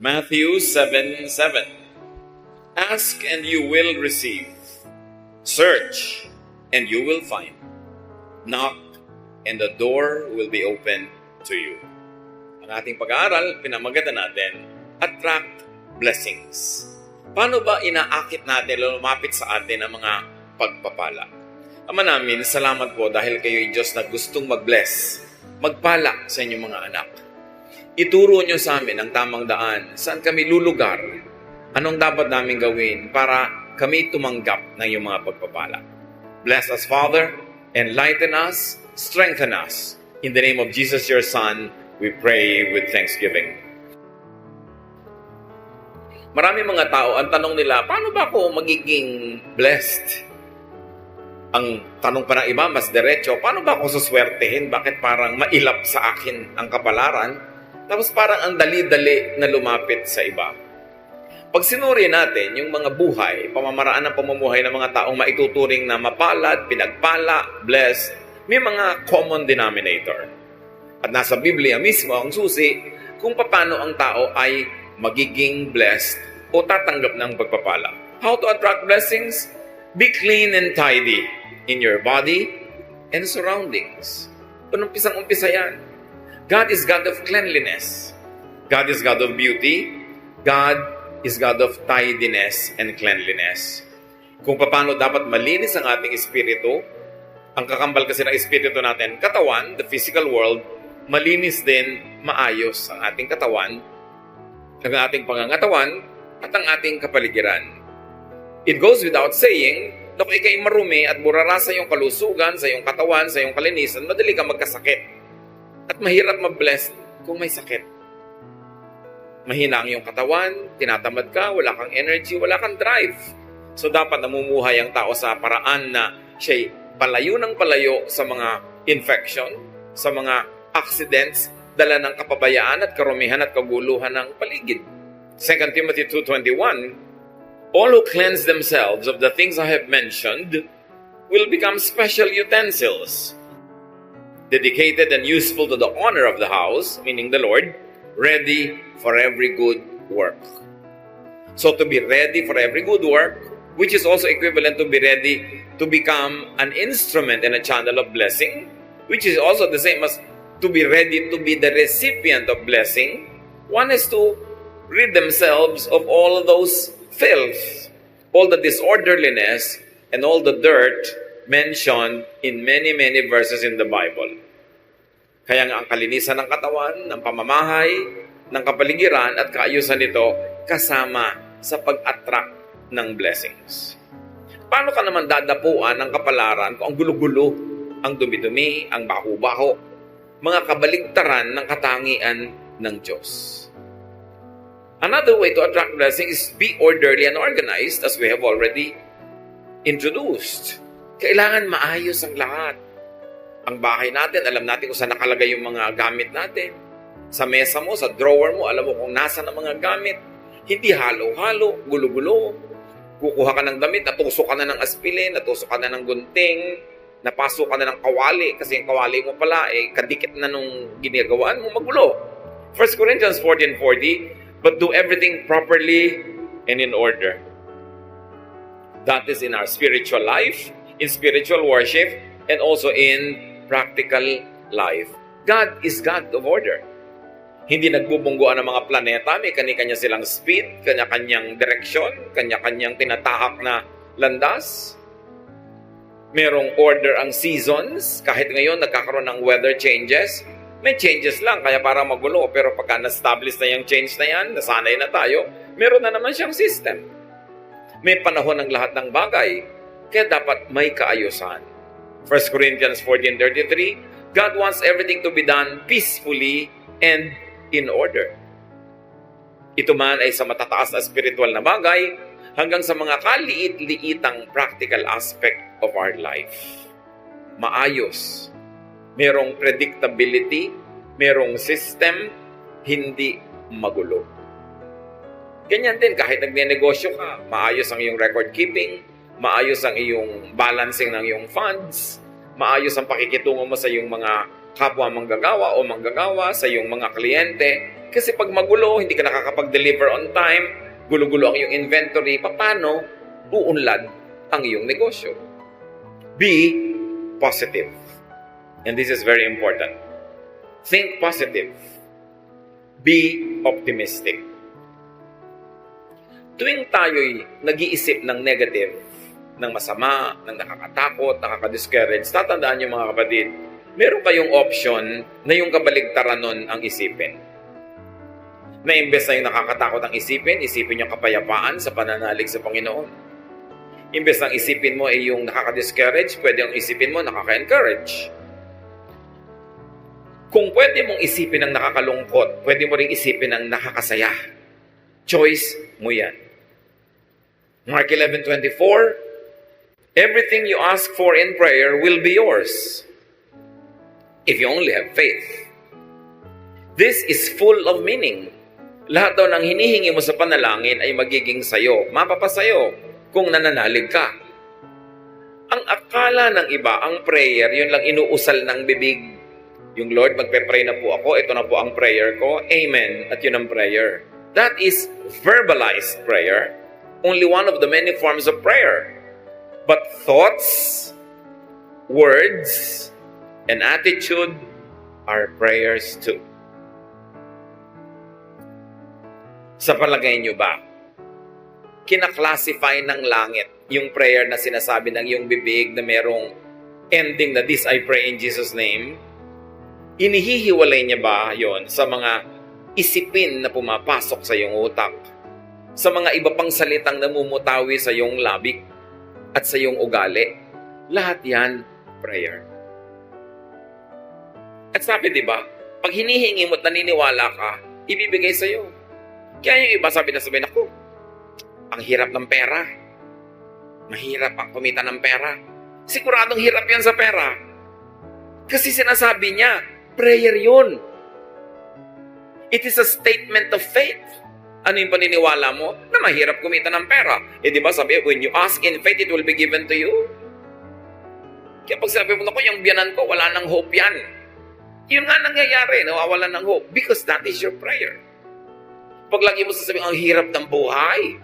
Matthew 7:7. Ask and you will receive. Search and you will find. Knock and the door will be open to you. Ang ating pag-aaral, pinamagatan natin, attract blessings. Paano ba inaakit natin, lumapit sa atin ang mga pagpapala? Ama namin, salamat po dahil kayo ay Diyos na gustong mag-bless, magpala sa inyong mga anak. Ituro nyo sa amin ang tamang daan, saan kami lulugar, anong dapat namin gawin para kami tumanggap ng iyong mga pagpapala. Bless us, Father, enlighten us, strengthen us. In the name of Jesus, your Son, we pray with thanksgiving. Marami mga tao, ang tanong nila, paano ba ako magiging blessed? Ang tanong pa ng iba, mas diretso, paano ba ako suswertehin? Bakit parang mailap sa akin ang kapalaran? Tapos parang ang dali-dali na lumapit sa iba. Pag sinuri natin yung mga buhay, pamamaraan ng pamumuhay ng mga taong maituturing na mapalad, pinagpala, blessed, may mga common denominator. At nasa Biblia mismo ang susi kung paano ang tao ay magiging blessed o tatanggap ng pagpapala. How to attract blessings? Be clean and tidy in your body and surroundings. Umpisang-umpisa yan. God is God of cleanliness. God is God of beauty. God is God of tidiness and cleanliness. Kung paano dapat malinis ang ating espiritu, ang kakambal kasi ng espiritu natin, katawan, the physical world, malinis din, maayos ang ating katawan, ang ating pangangatawan, at ang ating kapaligiran. It goes without saying, na kung ikay marumi at burara sa iyong kalusugan, sa iyong katawan, sa iyong kalinisan, madali ka magkasakit. At mahirap ma-bless kung may sakit. Mahina ang iyong katawan, tinatamad ka, wala kang energy, wala kang drive. So dapat namumuhay ang tao sa paraan na siya'y palayo ng palayo sa mga infection, sa mga accidents, dala ng kapabayaan at karumihan at kaguluhan ng paligid. 2 Timothy 2:21, all who cleanse themselves of the things I have mentioned will become special utensils, dedicated and useful to the honor of the house, meaning the Lord, ready for every good work. So to be ready for every good work, which is also equivalent to be ready to become an instrument and a channel of blessing, which is also the same as to be ready to be the recipient of blessing, one is to rid themselves of all those filth, all the disorderliness, and all the dirt mentioned in many, many verses in the Bible. Kaya nga ang kalinisan ng katawan, ng pamamahay, ng kapaligiran at kaayusan nito kasama sa pag-attract ng blessings. Paano ka naman dadapuan ng kapalaran kung ang gulo-gulo, ang dumi-dumi, ang baho-baho, mga kabaligtaran ng katangian ng Diyos? Another way to attract blessing is be orderly and organized, as we have already introduced. Kailangan maayos ang lahat. Ang bahay natin, alam natin kung saan nakalagay yung mga gamit natin. Sa mesa mo, sa drawer mo, alam mo kung nasa ng mga gamit. Hindi halo-halo, gulo-gulo. Kukuha ka ng damit, natusok ka na ng aspilin, natusok ka na ng gunting, napasok ka na ng kawali, kasi yung kawali mo pala, kadikit na nung ginagawaan mo, magulo. 1 Corinthians 14:40, but do everything properly and in order. That is in our spiritual life, in spiritual worship, and also in practical life. God is God of order. Hindi nagbubungguan ng mga planeta, may kanya-kanya silang speed, kanya-kanyang direksyon, kanya-kanyang tinatahak na landas. Merong order ang seasons, kahit ngayon nagkakaroon ng weather changes, may changes lang, kaya parang magulo. Pero pagka na-establish na yung change na yan, nasanay na tayo, meron na naman siyang system. May panahon ng lahat ng bagay, kaya dapat may kaayusan. 1 Corinthians 14:33, God wants everything to be done peacefully and in order. Ito man ay sa matataas na spiritual na bagay, hanggang sa mga kaliit-liitang practical aspect of our life. Maayos. Merong predictability, merong system, hindi magulo. Ganyan din, kahit nagne-negosyo ka, maayos ang iyong record keeping, maayos ang iyong balancing ng iyong funds, maayos ang pakikitungo mo sa iyong mga kapwa manggagawa o manggagawa, sa iyong mga kliyente, Kasi pag magulo, hindi ka nakakapag-deliver on time, gulo-gulo ang iyong inventory, paano uunlad ang iyong negosyo? Be positive. And this is very important. Think positive. Be optimistic. Tuwing tayo'y nag-iisip ng negative, ng masama, ng nakakatakot, nakaka-discourage, tatandaan niyo mga kapatid, meron kayong option na yung kabaligtaran nun ang isipin. Na imbes na yung nakakatakot ang isipin yung kapayapaan sa pananalig sa Panginoon. Imbes na isipin mo ay yung nakaka-discourage, pwede ang isipin mo nakaka-encourage. Kung pwede mong isipin ang nakakalungkot, pwede mo ring isipin ang nakakasaya. Choice mo yan. Mark 11:24, everything you ask for in prayer will be yours if you only have faith. This is full of meaning. Lahat daw ng hinihingi mo sa panalangin ay magiging sayo, mapapasayo kung nananalig ka. Ang akala ng iba, ang prayer, yun lang inuusal ng bibig. Yung Lord, magpe-pray na po ako, ito na po ang prayer ko, amen, at yun ang prayer. That is verbalized prayer. Only one of the many forms of prayer. But thoughts, words, and attitude are prayers too. Sa palagay nyo ba, kinaklasify ng langit yung prayer na sinasabi ng iyong bibig na merong ending na this I pray in Jesus' name? Inihihiwalay niya ba yon sa mga isipin na pumapasok sa iyong utak? Sa mga iba pang salitang namumutawi sa iyong labik at sa iyong ugali? Lahat yan, prayer. At sabi, di ba, pag hinihingi mo at naniniwala ka, ibibigay sa iyo. Kaya yung iba sabi, ako, ang hirap ng pera. Mahirap ang kumita ng pera. Siguradong hirap yan sa pera. Kasi sinasabi niya, prayer yun. It is a statement of faith. Ano yung paniniwala mo? Na mahirap kumita ng pera. Di ba sabi, when you ask in faith, it will be given to you. Kaya pag sabi mo, yung biyanan ko, wala nang hope yan. Yun nga nangyayari, nawawalan ng hope. Because that is your prayer. Pag lagi mo sasabihin, ang hirap ng buhay.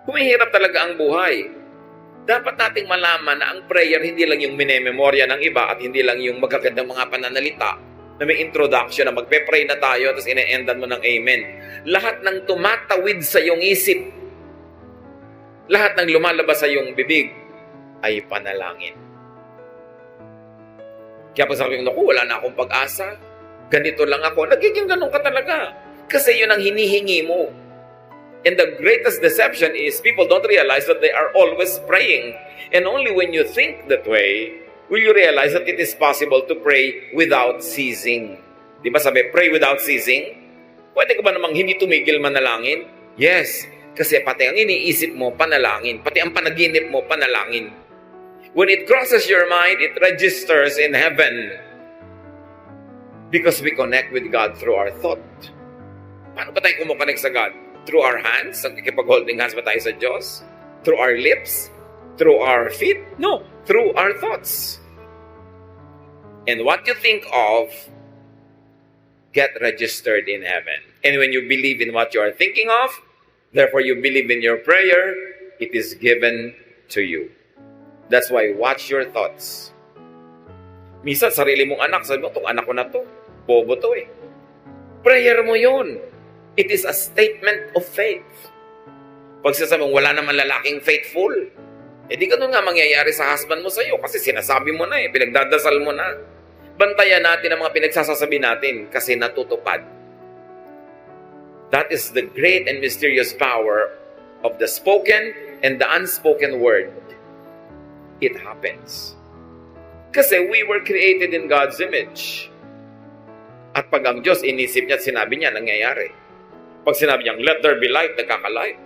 Humihirap talaga ang buhay. Dapat nating malaman na ang prayer hindi lang yung minememorya ng iba at hindi lang yung magagandang mga pananalita na may introduction na magpe-pray na tayo tapos ine-endan mo ng amen. Lahat ng tumatawid sa iyong isip, lahat ng lumalabas sa iyong bibig ay panalangin. Kaya pag sabi ko, wala na akong pag-asa, ganito lang ako, nagiging ganun ka talaga. Kasi yun ang hinihingi mo. And the greatest deception is people don't realize that they are always praying. And only when you think that way, will you realize that it is possible to pray without ceasing. Di ba sabi, pray without ceasing? Pwede ka ba namang hindi tumigil manalangin? Yes, kasi pati ang iniisip mo, panalangin. Pati ang panaginip mo, panalangin. When it crosses your mind, it registers in heaven. Because we connect with God through our thought. Paano ba tayo kumukonect sa God? Through our hands? Nakikipag-holding hands ba tayo sa Diyos? Through our lips? Through our feet? No. Through our thoughts. And what you think of, get registered in heaven. And when you believe in what you are thinking of, therefore you believe in your prayer, it is given to you. That's why watch your thoughts. Minsan, sarili mong anak, sabi mo, itong anak ko na to, bobo to eh. Prayer mo yun. It is a statement of faith. Pag sasabi mong wala naman lalaking faithful, di ganun nga mangyayari sa husband mo sa'yo kasi sinasabi mo na pinagdadasal mo na. Bantayan natin ang mga pinagsasasabi natin kasi natutupad. That is the great and mysterious power of the spoken and the unspoken word. It happens. Kasi we were created in God's image. At pag ang Diyos inisip niya at sinabi niya, nangyayari. Pag sinabi niyang, let there be light, nagkakalight.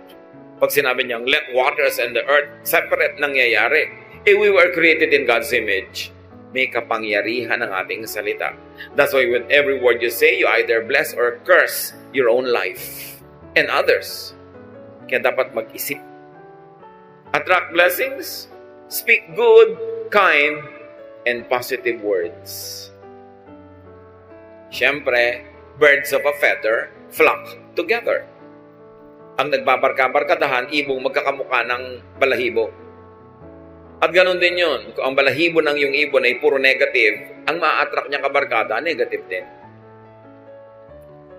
Pag sinabi niyang, let waters and the earth separate, nangyayari. We were created in God's image. May kapangyarihan ang ating salita. That's why with every word you say, you either bless or curse your own life and others. Kaya dapat mag-isip. Attract blessings, speak good, kind, and positive words. Siyempre, birds of a feather flock together. Ang nagbabarka-barkadahan, ibong magkakamukha ng balahibo. At ganun din yun. Kung ang balahibo ng yung ibon ay puro negative, ang ma-attract niyang kabarkada, negative din.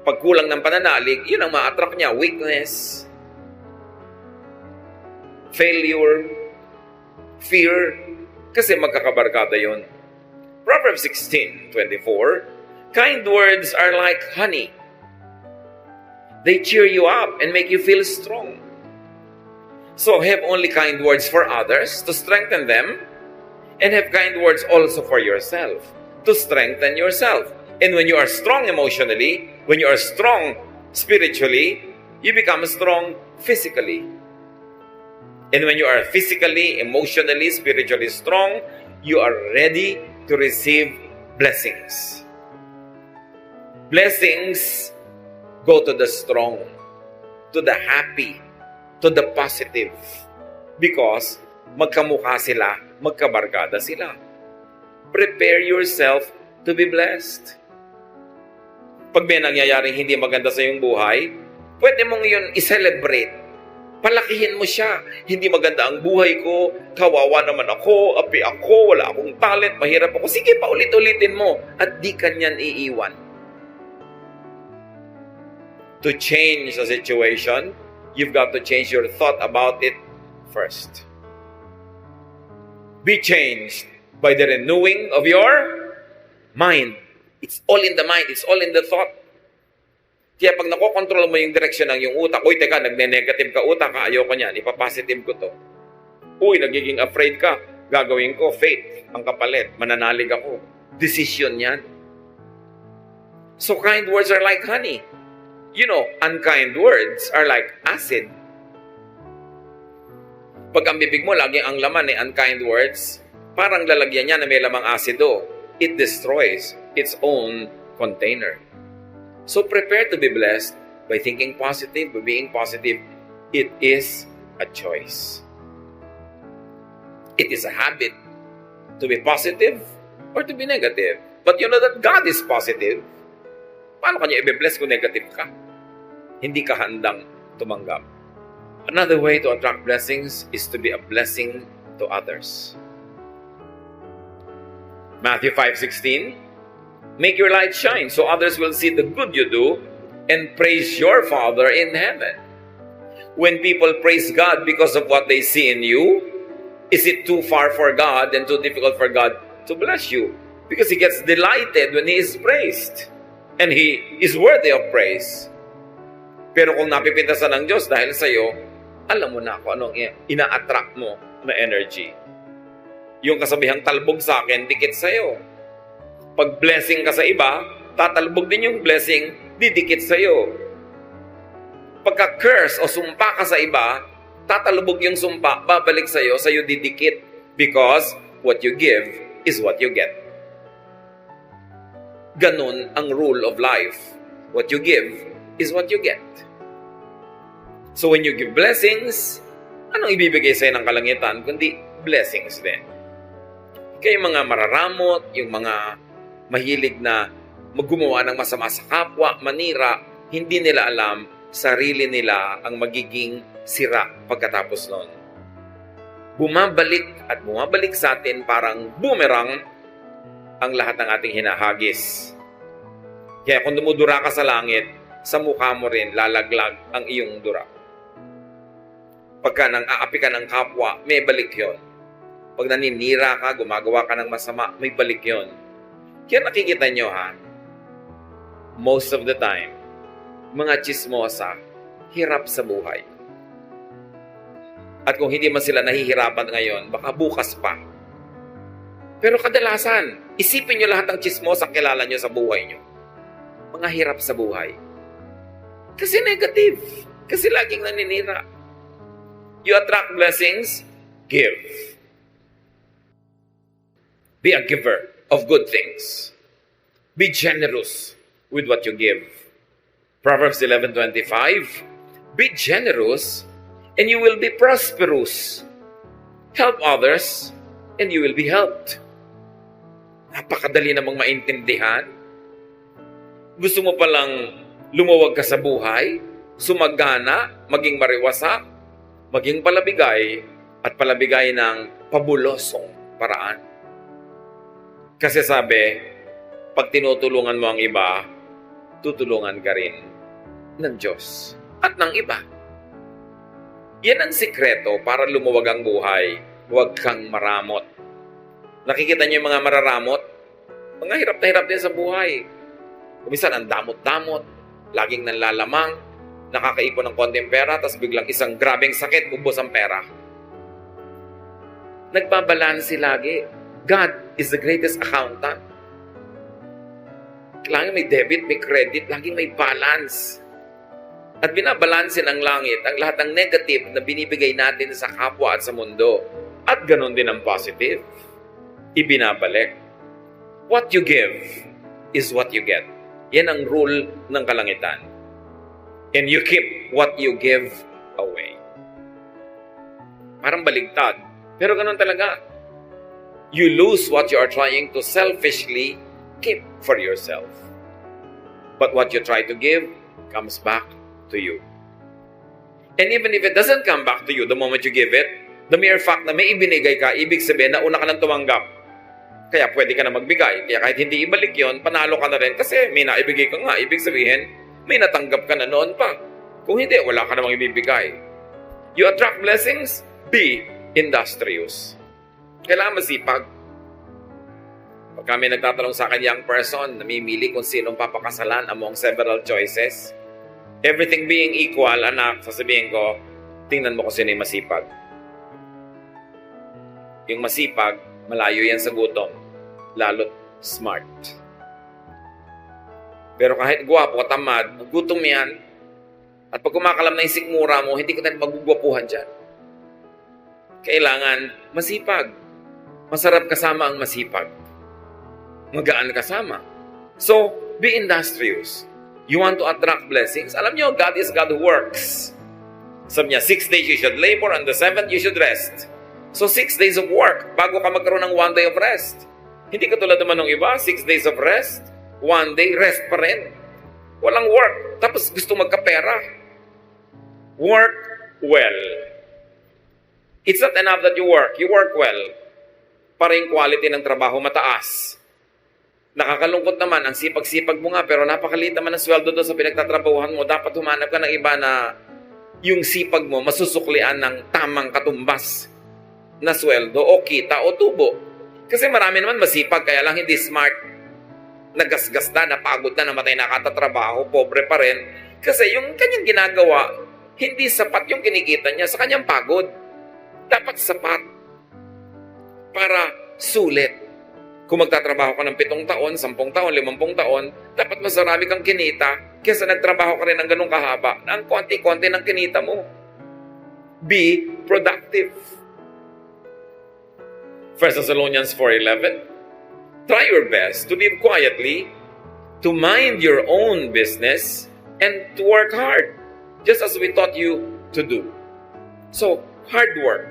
Pag kulang ng pananalig, yun ang ma-attract niya. Weakness, failure, fear, kasi magkakabarkada yun. Proverbs 16:24, kind words are like honey. They cheer you up and make you feel strong. So have only kind words for others to strengthen them, and have kind words also for yourself to strengthen yourself. And when you are strong emotionally, when you are strong spiritually, you become strong physically. And when you are physically, emotionally, spiritually strong, you are ready to receive blessings. Blessings go to the strong, to the happy, to the positive. Because magkamukha sila, magkabarkada sila. Prepare yourself to be blessed. Pag may nangyayaring hindi maganda sa iyong buhay, pwede mong yun i-celebrate. Palakihin mo siya. Hindi maganda ang buhay ko, kawawa naman ako, api ako, wala akong talent, mahirap ako. Sige, paulit-ulitin mo at di kanyan iiwan. To change the situation, you've got to change your thought about it first. Be changed by the renewing of your mind. It's all in the mind. It's all in the thought. Kaya pag nakokontrol mo yung direksyon ng yung utak, uy, teka, nagne-negative ka utak, ayoko niyan, ipapositive ko to. Uy, nagiging afraid ka, gagawin ko, faith, ang kapalit, mananalig ako. Decision yan. So kind words are like honey. You know, unkind words are like acid. Pag ang bibig mo, laging ang laman unkind words, parang lalagyan niya na may lamang asido. It destroys its own container. So prepare to be blessed by thinking positive, by being positive. It is a choice. It is a habit to be positive or to be negative. But you know that God is positive. Paano kanya i-bless kung negative ka? Hindi ka handang tumanggap. Another way to attract blessings is to be a blessing to others. Matthew 5:16, make your light shine so others will see the good you do and praise your Father in heaven. When people praise God because of what they see in you, is it too far for God and too difficult for God to bless you? Because He gets delighted when He is praised. And He is worthy of praise. Pero kung napipintasan ng Diyos dahil sa iyo, alam mo na kung anong ina-attract mo na energy. Yung kasabihang talbog sa akin, dikit sa iyo. Pag blessing ka sa iba, tatalbog din yung blessing, didikit sa iyo. Pagka curse o sumpa ka sa iba, tatalbog yung sumpa, babalik sa iyo didikit. Because what you give is what you get. Ganun ang rule of life. What you give is what you get. So when you give blessings, anong ibibigay sa'yo ng kalangitan kundi blessings din? Kaya yung mga mararamot, yung mga mahilig na maggumawa ng masama sa kapwa, manira, hindi nila alam, sarili nila ang magiging sira pagkatapos nun. Bumabalik at bumabalik sa atin parang boomerang ang lahat ng ating hinahagis. Kaya kung dumudura ka sa langit, sa mukha mo rin lalaglag ang iyong dura. Pagka nang aapi ka ng kapwa, may balik yon. Pag naninira ka, gumagawa ka ng masama, may balik yon. Kaya nakikita nyo most of the time, mga chismosa, hirap sa buhay. At kung hindi man sila nahihirapan ngayon, baka bukas pa. Pero kadalasan, isipin nyo lahat ng chismosa kilala nyo sa buhay nyo. Mga hirap sa buhay. Kasi negative. Kasi laging naninira. You attract blessings, give. Be a giver of good things. Be generous with what you give. Proverbs 11:25, be generous and you will be prosperous. Help others and you will be helped. Napakadali namang maintindihan. Gusto mo palang lumuwag ka sa buhay, sumagana, maging mariwasak, maging palabigay, at palabigay ng pabulosong paraan. Kasi sabi, pag tinutulungan mo ang iba, tutulungan ka rin ng Diyos at ng iba. Yan ang sikreto para lumuwag ang buhay. Huwag kang maramot. Nakikita niyo yung mga mararamot? Mga hirap na hirap din sa buhay. Kuminsan ang damot-damot, laging nanlalamang, nakakaipon ng konting pera, tapos biglang isang grabeng sakit, ubos ang pera. Nagbabalansi lagi. God is the greatest accountant. Laging may debit, may credit, laging may balance. At binabalansin ng langit ang lahat ng negative na binibigay natin sa kapwa at sa mundo. At ganon din ang positive. Ibinabalik. What you give is what you get. Yan ang rule ng kalangitan. And you keep what you give away. Parang baligtad. Pero ganon talaga. You lose what you are trying to selfishly keep for yourself. But what you try to give comes back to you. And even if it doesn't come back to you the moment you give it, the mere fact na may ibinigay ka, ibig sabihin na una ka nang tumanggap. Kaya pwede ka na magbigay. Kaya kahit hindi ibalik yon, panalo ka na rin kasi may naibigay ka nga. Ibig sabihin, may natanggap ka na noon pa. Kung hindi, wala ka namang ibibigay. You attract blessings, be industrious. Kailangan masipag. Pag kami nagtatanong sa akin, young person, namimili kung sinong papakasalan among several choices, everything being equal, anak, sasabihin ko, tingnan mo kung sino yung masipag. Yung masipag, malayo yan sa gutom. Lalo't smart. Pero kahit gwapo, tamad, gutom yan. At pag kumakalam na yung sikmura mo, hindi ka na magugwapuhan dyan. Kailangan masipag. Masarap kasama ang masipag. Magaan kasama. So, be industrious. You want to attract blessings? Alam nyo, God is God who works. Sabi niya, 6 days you should labor, and the 7th you should rest. So, 6 days of work bago ka magkaroon ng 1 day of rest. Hindi katulad naman ng iba, 6 days of rest, 1 day rest pa rin. Walang work. Tapos gusto magkapera. Work well. It's not enough that you work. You work well. Para yung quality ng trabaho mataas. Nakakalungkot naman, ang sipag-sipag mo nga, pero napakaliit naman ang sweldo doon sa pinagtatrabahuhan mo. Dapat humanap ka ng iba na yung sipag mo masusuklian ng tamang katumbas na sweldo o kita o tubo. Kasi marami naman masipag, kaya lang hindi smart. Nagasgas na, napagod na, namatay na katatrabaho, pobre pa rin. Kasi yung kanyang ginagawa, hindi sapat yung kinikita niya sa kanyang pagod. Dapat sapat para sulit. Kung magtatrabaho ka ng 7 taon, 10 taon, 50 taon, dapat mas marami kang kinita kaysa nagtrabaho ka rin ng ganong kahaba na ang konti-konti ng kinita mo. Be productive. 1 Thessalonians 4:11. Try your best to live quietly, to mind your own business, and to work hard, just as we taught you to do. So, hard work.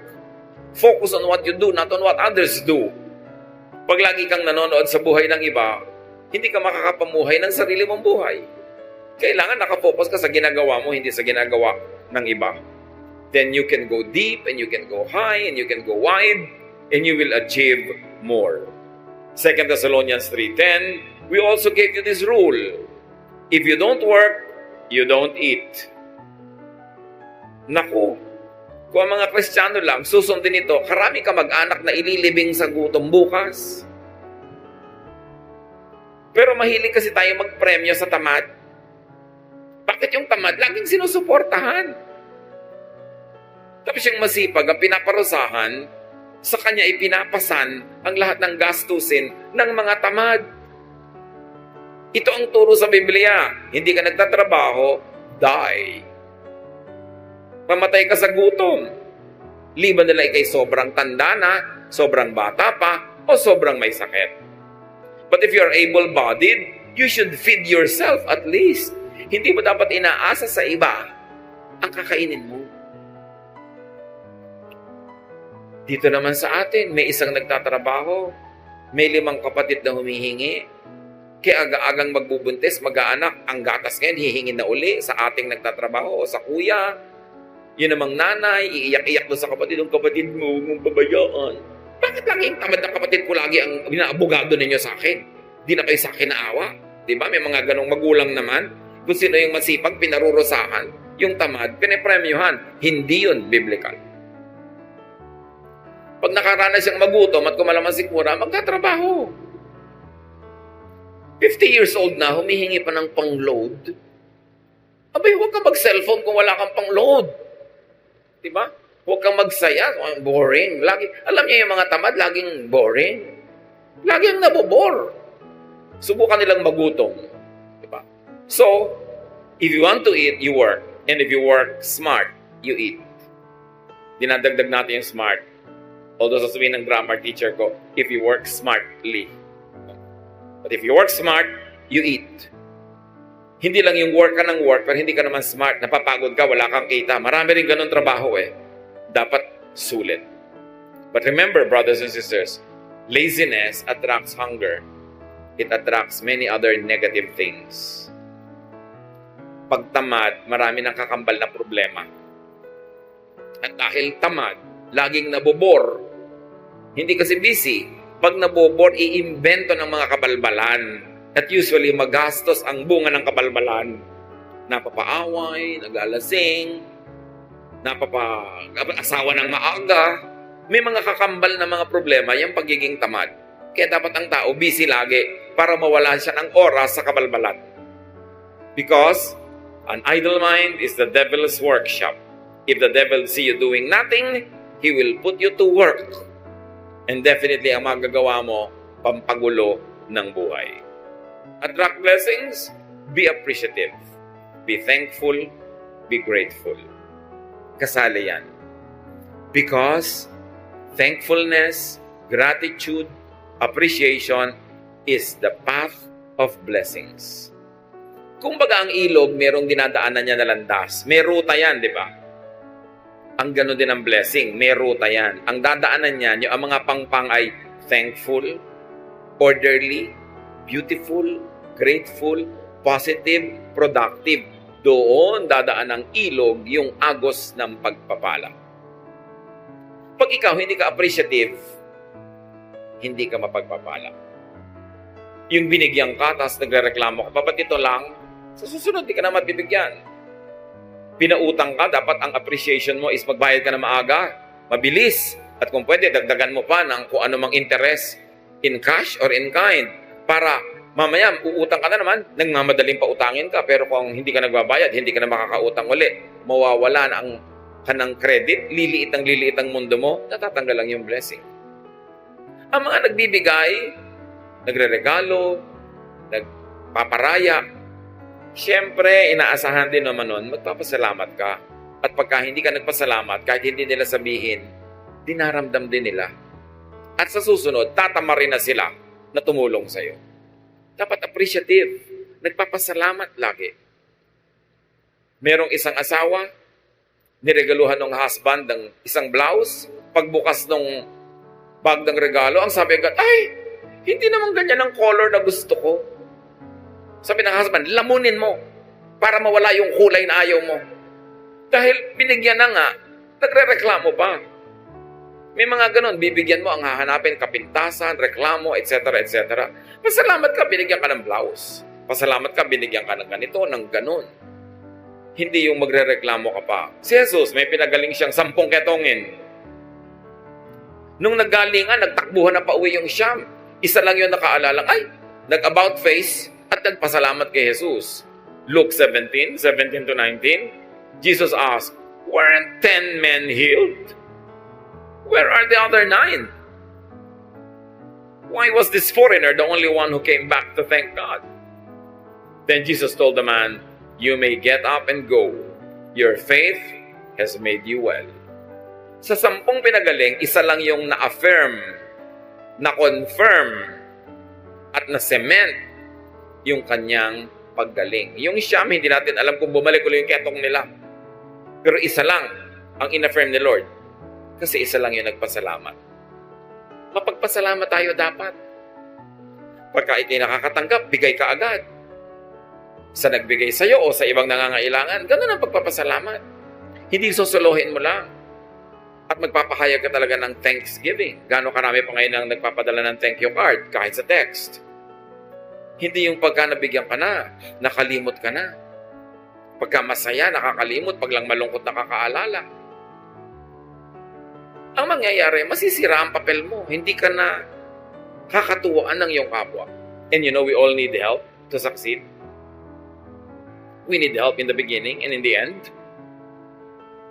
Focus on what you do, not on what others do. Pag lagi kang nanonood sa buhay ng iba, hindi ka makakapamuhay ng sarili mong buhay. Kailangan nakafocus ka sa ginagawa mo, hindi sa ginagawa ng iba. Then you can go deep, and you can go high, and you can go wide, and you will achieve more. 2 Thessalonians 3:10, we also gave you this rule. If you don't work, you don't eat. Naku, kung ang mga Kristiyano lang susundin ito, karami ka mag-anak na ililibing sa gutom bukas. Pero mahilig kasi tayo magpremyo sa tamad. Bakit yung tamad laging sinusuportahan? Tapos yung masipag ang pinaparusahan, sa kanya ipinapasan ang lahat ng gastusin ng mga tamad. Ito ang turo sa Biblia. Hindi ka nagtatrabaho, die. Mamatay ka sa gutom. Liban nila ikay sobrang tanda na, sobrang bata pa, o sobrang may sakit. But if you are able-bodied, you should feed yourself at least. Hindi mo dapat inaasa sa iba ang kakainin mo. Dito naman sa atin, may isang nagtatrabaho, may 5 kapatid na humihingi. Kaya aga-agang magbubuntis, mag-aanak, ang gatas ngayon, hihingin na uli sa ating nagtatrabaho o sa kuya. Yun namang nanay, iiyak-iyak doon sa kapatid, ang kapatid mo, huwag mong pabayaan. Bakit lagi yung tamad ng kapatid ko lagi ang binaabogado ninyo sa akin? Di na kayo sa akin naawa. Diba? May mga ganong magulang naman. Kung sino yung masipag, pinarurusahan. Yung tamad, pinipremyuhan. Hindi yun biblical. Pag nakaranas siyang magutom at kumalaman si Kura, magtatrabaho. 50 years old na, humihingi pa ng pang-load. Abay, huwag kang mag-cellphone kung wala kang pang-load. Diba? Huwag kang magsaya. Boring. Alam niyo yung mga tamad, laging boring. Laging nabobore. Subukan nilang magutom. Diba? So, if you want to eat, you work. And if you work smart, you eat. Dinadagdag natin yung smart. Although sasabihin ng grammar teacher ko, if you work smartly. But if you work smart, you eat. Hindi lang yung work ka ng work, pero hindi ka naman smart. Napapagod ka, wala kang kita. Marami rin ganun trabaho eh. Dapat sulit. But remember, brothers and sisters, laziness attracts hunger. It attracts many other negative things. Pag tamad, marami nang kakambal na problema. At dahil tamad, laging nabobor. Hindi kasi busy. Pag nabobor, iimbento ng mga kabalbalan. At usually, magastos ang bunga ng kabalbalan. Napapaaway, nagalasing, asawa ng maaga. May mga kakambal na mga problema yung pagiging tamad. Kaya dapat ang tao busy lagi para mawala siya ng oras sa kabalbalan. Because an idle mind is the devil's workshop. If the devil see you doing nothing, he will put you to work. And definitely, ang magagawa mo, pampagulo ng buhay. Attract blessings, be appreciative. Be thankful, be grateful. Kasali yan. Because thankfulness, gratitude, appreciation is the path of blessings. Kung baga ang ilog, merong dinadaanan niya na landas. May ruta yan, di ba? Ang gano'n din ang blessing, may ruta yan. Ang dadaanan niyan, yung ang mga pangpang ay thankful, orderly, beautiful, grateful, positive, productive. Doon dadaan ng ilog yung agos ng pagpapala. Pag ikaw hindi ka appreciative, hindi ka mapagpapala. Yung binigyan ka, tapos nagrereklamo ka, ba't ito lang? Sa susunod, di ka na mabibigyan. Pinautang ka, dapat ang appreciation mo is magbayad ka na maaga, mabilis, at kung pwede, dagdagan mo pa ng kung ano mang interest in cash or in kind para mamaya, uutang ka na naman, nagmamadaling pautangin ka, pero kung hindi ka nagbabayad, hindi ka na makakautang uli, mawawala na ang kanang credit, liliit ang mundo mo, natatanggal lang yung blessing. Ang mga nagbibigay, nagreregalo, nagpaparaya, siyempre, inaasahan din naman nun, magpapasalamat ka. At pagka hindi ka nagpasalamat, kahit hindi nila sabihin, dinaramdam din nila. At sa susunod, tatamarin na sila na tumulong sa'yo. Dapat appreciative. Nagpapasalamat lagi. Merong isang asawa, niregaluhan ng husband ng isang blouse. Pagbukas ng bag ng regalo, ang sabi agad, ay, hindi naman ganyan ang color na gusto ko. Sabi ng husband, lamunin mo para mawala yung kulay na ayaw mo. Dahil binigyan na nga, nagre-reklamo pa. May mga ganon, bibigyan mo ang hahanapin, kapintasan, reklamo, etc. etc. Pasalamat ka, binigyan ka ng blouse. Pasalamat ka, binigyan ka ng ganito, ng ganon. Hindi yung magre-reklamo ka pa. Si Jesus, may pinagaling siyang 10 ketongin. Nung naggalingan, nagtakbuhan na pauwi yung Siyam. Isa lang yung nakaalala, ay, nag-about face, at nagpasalamat kay Jesus. Luke 17 to 19, Jesus asked, weren't 10 men healed? Where are the other 9? Why was this foreigner the only one who came back to thank God? Then Jesus told the man, you may get up and go. Your faith has made you well. Sa 10 pinagaling, isa lang yung na-affirm, na-confirm, at na-cement yung kanyang paggaling. Yung Siyam, hindi natin alam kung bumalik ulit yung ketong nila. Pero isa lang ang in-affirm ni Lord. Kasi isa lang yung nagpasalamat. Mapagpasalamat tayo dapat. Pagka ikay nakakatanggap, bigay ka agad. Sa nagbigay sa'yo o sa ibang nangangailangan, ganun ang pagpapasalamat. Hindi susuluhin mo lang. At magpapahayag ka talaga ng thanksgiving. Gano'ng karami pa ngayon ang nagpapadala ng thank you card kahit sa text. Hindi yung pagka nabigyan ka na, nakalimot ka na. Pagka masaya, nakakalimot, pag lang malungkot nakakaalala. Ang mangyayari, masisira ang papel mo. Hindi ka na kakatuwaan ng iyong kapwa. And you know, we all need help to succeed. We need help in the beginning and in the end.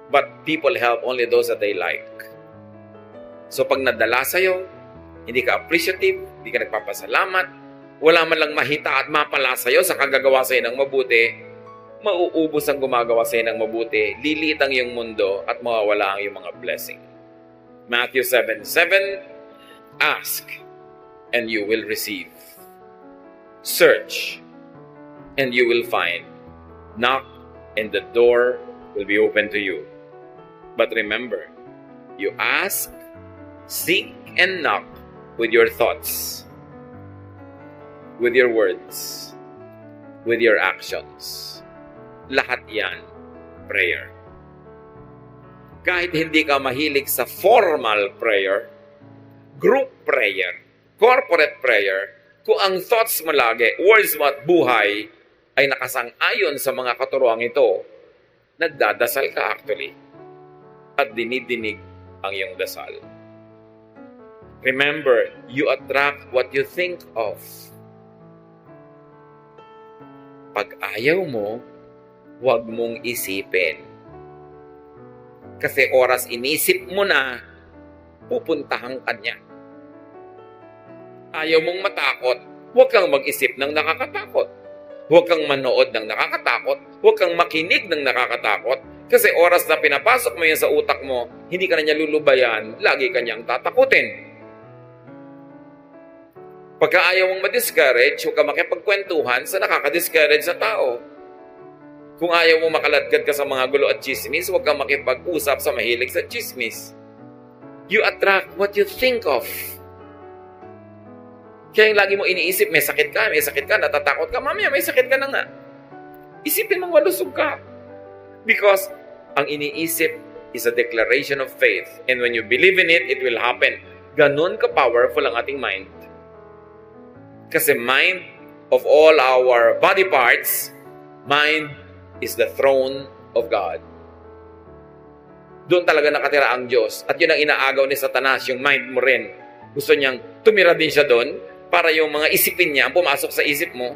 But people help only those that they like. So pag nadala sa'yo, hindi ka appreciative, hindi ka nagpapasalamat, wala man lang mahita at mapala sa'yo sa kagagawa sa'yo ng mabuti, mauubos ang gumagawa sa'yo ng mabuti, lilit ang iyong mundo at mawawala ang iyong mga blessing. Matthew 7:7, ask and you will receive. Search and you will find. Knock and the door will be open to you. But remember, you ask, seek, and knock with your thoughts, with your words, with your actions. Lahat yan, prayer. Kahit hindi ka mahilig sa formal prayer, group prayer, corporate prayer, kung ang thoughts mo lagi, words mo at buhay, ay nakasang-ayon sa mga katuruang ito, nagdadasal ka actually. At dinidinig ang iyong dasal. Remember, you attract what you think of. Pag ayaw mo, huwag mong isipin. Kasi oras inisip mo na, pupuntahan ka niya. Ayaw mong matakot, huwag kang mag-isip ng nakakatakot. Huwag kang manood ng nakakatakot, huwag kang makinig ng nakakatakot, kasi oras na pinapasok mo yan sa utak mo, hindi ka na niya lulubayan, lagi ka niyang tatakutin. Pagka ayaw mong ma-discourage, huwag ka makipagkwentuhan sa nakaka-discourage sa tao. Kung ayaw mong makaladkad ka sa mga gulo at chismis, huwag kang makipag-usap sa mahilig sa chismis. You attract what you think of. Kaya yung lagi mo iniisip, may sakit ka, natatakot ka, mamaya may sakit ka na nga. Isipin mong malusog ka. Because ang iniisip is a declaration of faith. And when you believe in it, it will happen. Ganon ka-powerful ang ating mind. Kasi mind of all our body parts, mind is the throne of God. Doon talaga nakatira ang Diyos. At yun ang inaagaw ni Satanas, yung mind mo rin. Gusto niyang tumira din siya doon para yung mga isipin niya, pumasok sa isip mo,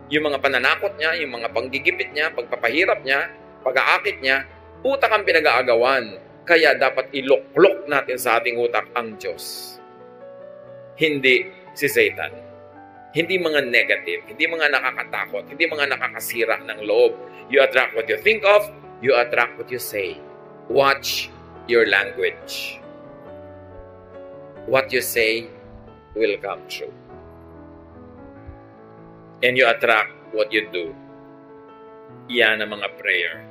yung mga pananakot niya, yung mga panggigipit niya, pagpapahirap niya, pag-aakit niya, utak ang pinag-aagawan. Kaya dapat iluklok natin sa ating utak ang Diyos. Hindi si Satan. Hindi mga negative, hindi mga nakakatakot, hindi mga nakakasira ng loob. You attract what you think of, you attract what you say. Watch your language. What you say will come true. And you attract what you do. Yan ang mga prayer.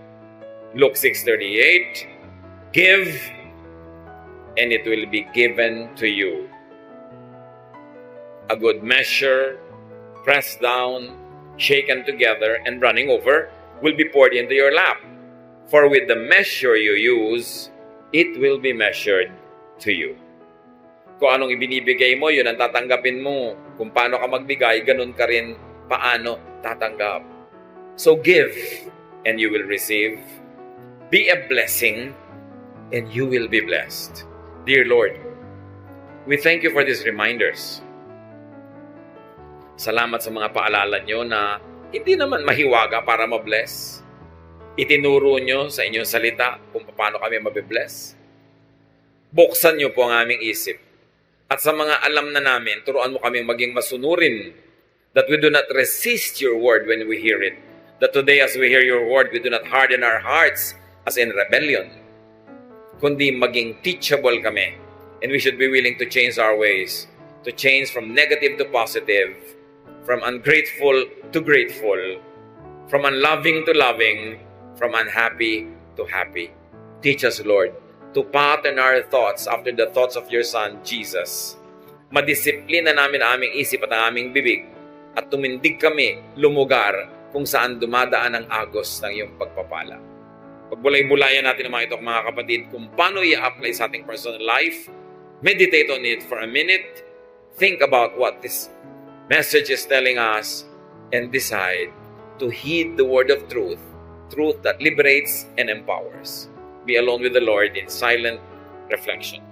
Luke 6:38, give, and it will be given to you. A good measure, pressed down, shaken together, and running over, will be poured into your lap. For with the measure you use, it will be measured to you. Kung anong ibinibigay mo, yun ang tatanggapin mo. Kung paano ka magbigay, ganun ka rin paano tatanggap. So give, and you will receive. Be a blessing, and you will be blessed. Dear Lord, we thank you for these reminders. Salamat sa mga paalala nyo na hindi naman mahiwaga para mabless. Itinuro nyo sa inyong salita kung paano kami mabibless. Buksan nyo po ang aming isip. At sa mga alam na namin, turuan mo kaming maging masunurin, that we do not resist your word when we hear it. That today as we hear your word, we do not harden our hearts as in rebellion, kundi maging teachable kami. And we should be willing to change our ways, to change from negative to positive, from ungrateful to grateful, from unloving to loving, from unhappy to happy. Teach us, Lord, to pattern our thoughts after the thoughts of your Son, Jesus, madisiplina namin ang aming isip at ang aming bibig at tumindig kami lumugar kung saan dumadaan ang agos ng iyong pagpapala. Pagbulay-bulayan natin naman ito mga kapatid kung paano i-apply sa ating personal life. Meditate on it for a minute. Think about what this message is telling us and decide to heed the word of truth, truth that liberates and empowers. Be alone with the Lord in silent reflection.